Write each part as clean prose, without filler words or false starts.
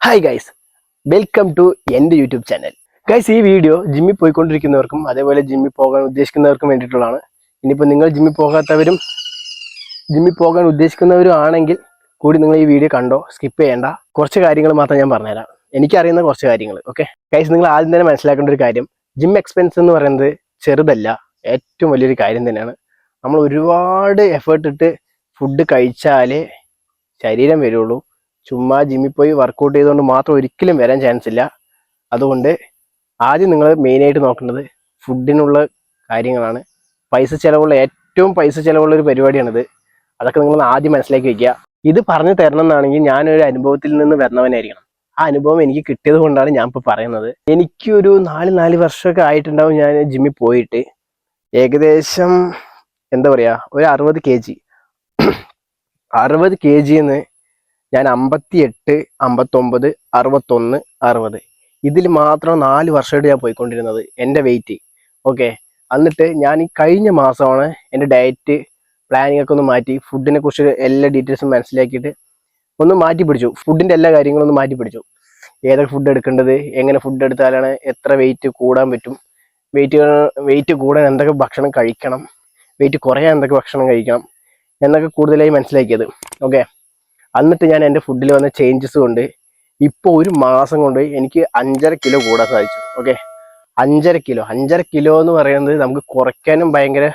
Hi guys, welcome to എൻ്റെ YouTube channel. Guys, ഈ video ജിമ്മിൽ പോയിക്കൊണ്ടിരിക്കുന്നവർക്കും അതേപോലെ ജിമ്മിൽ പോകാൻ ഉദ്ദേശിക്കുന്നവർക്കും വേണ്ടിയിട്ടുള്ളതാണ്. ഇനിയിപ്പോൾ നിങ്ങൾ ജിമ്മിൽ പോകാത്തവരും ജിമ്മിൽ പോകാൻ ഉദ്ദേശിക്കുന്നവരും ആണെങ്കിൽ കൂടി നിങ്ങൾ ഈ വീഡിയോ കണ്ടോ, സ്കിപ്പ് ചെയ്യേണ്ട. കുറച്ച് കാര്യങ്ങൾ മാത്രം ഞാൻ പറഞ്ഞുതരാം, എനിക്കറിയുന്ന കുറച്ച് കാര്യങ്ങൾ. ഓക്കെ ഗൈസ്, നിങ്ങൾ ആദ്യം തന്നെ മനസ്സിലാക്കേണ്ട ഒരു കാര്യം, ജിം എക്സ്പെൻസ് എന്ന് പറയുന്നത് ചെറുതല്ല, ഏറ്റവും വലിയൊരു കാര്യം തന്നെയാണ്. നമ്മൾ ഒരുപാട് എഫേർട്ട് ഇട്ട് ഫുഡ് കഴിച്ചാലേ ശരീരം വരുള്ളൂ. ചുമ്മാ ജിമ്മിൽ പോയി വർക്കൗട്ട് ചെയ്തുകൊണ്ട് മാത്രം ഒരിക്കലും വരാൻ ചാൻസ് ഇല്ല. അതുകൊണ്ട് ആദ്യം നിങ്ങൾ മെയിനായിട്ട് നോക്കേണ്ടത് ഫുഡിനുള്ള കാര്യങ്ങളാണ്. ഏറ്റവും പൈസ ചിലവുള്ള ഒരു പരിപാടിയാണിത്. അതൊക്കെ നിങ്ങൾ ആദ്യം മനസ്സിലാക്കി വെക്കുക. ഇത് പറഞ്ഞു തരണം എന്നാണെങ്കിൽ ഞാനൊരു അനുഭവത്തിൽ നിന്ന് വരുന്നവനായിരിക്കണം. ആ അനുഭവം എനിക്ക് കിട്ടിയത് കൊണ്ടാണ് ഞാൻ ഇപ്പോൾ പറയുന്നത്. എനിക്കൊരു നാല് വർഷമൊക്കെ ആയിട്ടുണ്ടാവും ഞാൻ ജിമ്മിൽ പോയിട്ട്. ഏകദേശം എന്താ പറയുക, ഒരു 60 കെ ജിന്ന് ഞാൻ 58, 59, 61, 60 ഇതിൽ മാത്രം 4 വർഷമായിട്ട് ഞാൻ പോയിക്കൊണ്ടിരുന്നത് എൻ്റെ വെയിറ്റ്. ഓക്കെ, എന്നിട്ട് ഞാൻ ഈ കഴിഞ്ഞ മാസമാണ് എൻ്റെ ഡയറ്റ് പ്ലാനിങ് ഒക്കെ ഒന്ന് മാറ്റി, ഫുഡിനെ കുറിച്ച് എല്ലാ ഡീറ്റെയിൽസും മനസ്സിലാക്കിയിട്ട് ഒന്ന് മാറ്റി പിടിച്ചു. ഫുഡിൻ്റെ എല്ലാ കാര്യങ്ങളും ഒന്ന് മാറ്റി പിടിച്ചു. ഏതൊക്കെ ഫുഡ് എടുക്കേണ്ടത്, എങ്ങനെ ഫുഡ് എടുത്താലാണ് എത്ര വെയിറ്റ് കൂടാൻ പറ്റും, വെയിറ്റ് കൂടാൻ എന്തൊക്കെ ഭക്ഷണം കഴിക്കണം, വെയിറ്റ് കുറയാൻ എന്തൊക്കെ ഭക്ഷണം കഴിക്കണം എന്നൊക്കെ കൂടുതലായി മനസ്സിലാക്കിയത്. ഓക്കെ, എന്നിട്ട് ഞാൻ എൻ്റെ ഫുഡിൽ വന്ന ചേഞ്ചസ് കൊണ്ട് ഇപ്പോൾ ഒരു മാസം കൊണ്ട് എനിക്ക് 5.5 കിലോ കൂടാൻ സാധിച്ചു. ഓക്കെ, 5.5 കിലോ എന്ന് പറയുന്നത് നമുക്ക് കുറയ്ക്കാനും ഭയങ്കര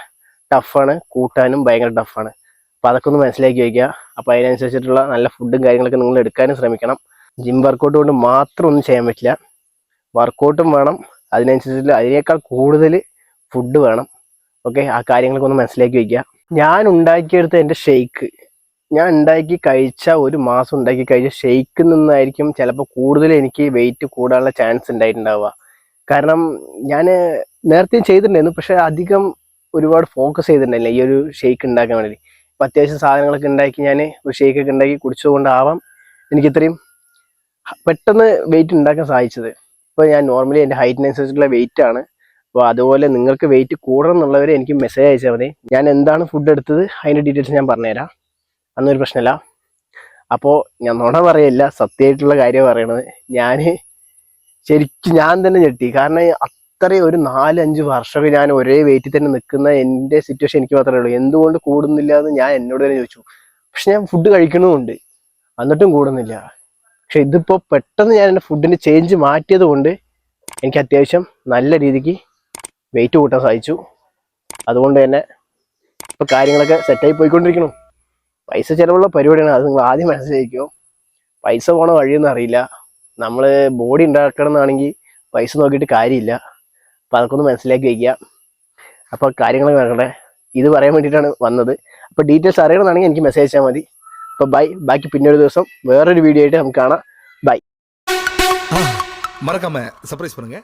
ടഫാണ്, കൂട്ടാനും ഭയങ്കര ടഫാണ്. അപ്പോൾ അതൊക്കെ ഒന്ന് മനസ്സിലാക്കി വയ്ക്കുക. അപ്പോൾ അതിനനുസരിച്ചിട്ടുള്ള നല്ല ഫുഡും കാര്യങ്ങളൊക്കെ നിങ്ങൾ എടുക്കാനും ശ്രമിക്കണം. ജിം വർക്കൗട്ട് കൊണ്ട് മാത്രം ഒന്നും ചെയ്യാൻ പറ്റില്ല, വർക്കൗട്ടും വേണം, അതിനേക്കാൾ കൂടുതൽ ഫുഡ് വേണം. ഓക്കെ, ആ കാര്യങ്ങളൊക്കെ ഒന്ന് മനസ്സിലാക്കി വയ്ക്കുക. ഞാൻ ഉണ്ടാക്കിയെടുത്ത എൻ്റെ ഷെയ്ക്ക്, ഞാൻ ഉണ്ടാക്കി കഴിച്ച ഒരു മാസം ഉണ്ടാക്കി കഴിച്ച ഷെയ്ക്കിൽ നിന്നായിരിക്കും ചിലപ്പോൾ കൂടുതൽ എനിക്ക് വെയിറ്റ് കൂടാനുള്ള ചാൻസ് ഉണ്ടായിട്ടുണ്ടാവുക. കാരണം ഞാൻ നേരത്തെ ചെയ്തിട്ടുണ്ടായിരുന്നു, പക്ഷെ അധികം ഒരുപാട് ഫോക്കസ് ചെയ്തിട്ടുണ്ടായില്ല ഈ ഒരു ഷെയ്ക്ക് ഉണ്ടാക്കാൻ വേണ്ടി. ഇപ്പം അത്യാവശ്യം സാധനങ്ങളൊക്കെ ഉണ്ടാക്കി ഞാൻ ഒരു ഷെയ്ക്കൊക്കെ ഉണ്ടാക്കി കുടിച്ചതുകൊണ്ടാവാം എനിക്ക് ഇത്രയും പെട്ടെന്ന് വെയിറ്റ് ഉണ്ടാക്കാൻ സാധിച്ചത്. ഇപ്പോൾ ഞാൻ നോർമലി എൻ്റെ ഹൈറ്റിനനുസരിച്ചുള്ള വെയിറ്റ് ആണ്. അപ്പോൾ അതുപോലെ നിങ്ങൾക്ക് വെയിറ്റ് കൂടണം എന്നുള്ളവർ എനിക്ക് മെസ്സേജ് അയച്ചാൽ മതി. ഞാൻ എന്താണ് ഫുഡ് എടുത്തത് അതിൻ്റെ ഡീറ്റെയിൽസ് ഞാൻ പറഞ്ഞുതരാം, അന്നൊരു പ്രശ്നമില്ല. അപ്പോൾ ഞാൻ നുണ പറയില്ല, സത്യമായിട്ടുള്ള കാര്യമാണ് പറയണത്. ശരിക്കും ഞാൻ തന്നെ ഞെട്ടി. കാരണം അത്രയും ഒരു 4-5 വർഷമൊക്കെ ഞാൻ ഒരേ വെയിറ്റിൽ തന്നെ നിൽക്കുന്ന എൻ്റെ സിറ്റുവേഷൻ എനിക്ക് മാത്രമേ ഉള്ളൂ. എന്തുകൊണ്ട് കൂടുന്നില്ല എന്ന് ഞാൻ എന്നോട് തന്നെ ചോദിച്ചു. പക്ഷെ ഞാൻ ഫുഡ് കഴിക്കണമുണ്ട്, എന്നിട്ടും കൂടുന്നില്ല. പക്ഷെ ഇതിപ്പോൾ പെട്ടെന്ന് ഞാൻ എൻ്റെ ഫുഡിൻ്റെ ചേഞ്ച് മാറ്റിയത് കൊണ്ട് എനിക്ക് അത്യാവശ്യം നല്ല രീതിക്ക് വെയിറ്റ് കൂട്ടാൻ സാധിച്ചു. അതുകൊണ്ട് തന്നെ ഇപ്പോൾ കാര്യങ്ങളൊക്കെ സെറ്റായി പോയിക്കൊണ്ടിരിക്കണം. പൈസ ചിലവുള്ള പരിപാടിയാണ്, അത് നിങ്ങൾ ആദ്യം മനസ്സിലാക്കിയോ. പൈസ പോണ വഴിയൊന്നും അറിയില്ല. നമ്മൾ ബോഡി ഉണ്ടാക്കണം എന്നാണെങ്കിൽ പൈസ നോക്കിയിട്ട് കാര്യമില്ല. അപ്പോൾ അതൊക്കെ ഒന്ന് മനസ്സിലാക്കി വയ്ക്കുക. അപ്പോൾ കാര്യങ്ങളൊക്കെ നടക്കട്ടെ, ഇത് പറയാൻ വേണ്ടിയിട്ടാണ് വന്നത്. അപ്പോൾ ഡീറ്റെയിൽസ് അറിയണമെന്നാണെങ്കിൽ എനിക്ക് മെസ്സേജ് അയച്ചാൽ മതി. അപ്പോൾ ബൈ, ബാക്കി പിന്നെ ഒരു ദിവസം വേറൊരു വീഡിയോ ആയിട്ട് നമുക്ക് കാണാം. ബൈ. மறக்காம சர்ப்ரைஸ் பண்ணுங்க.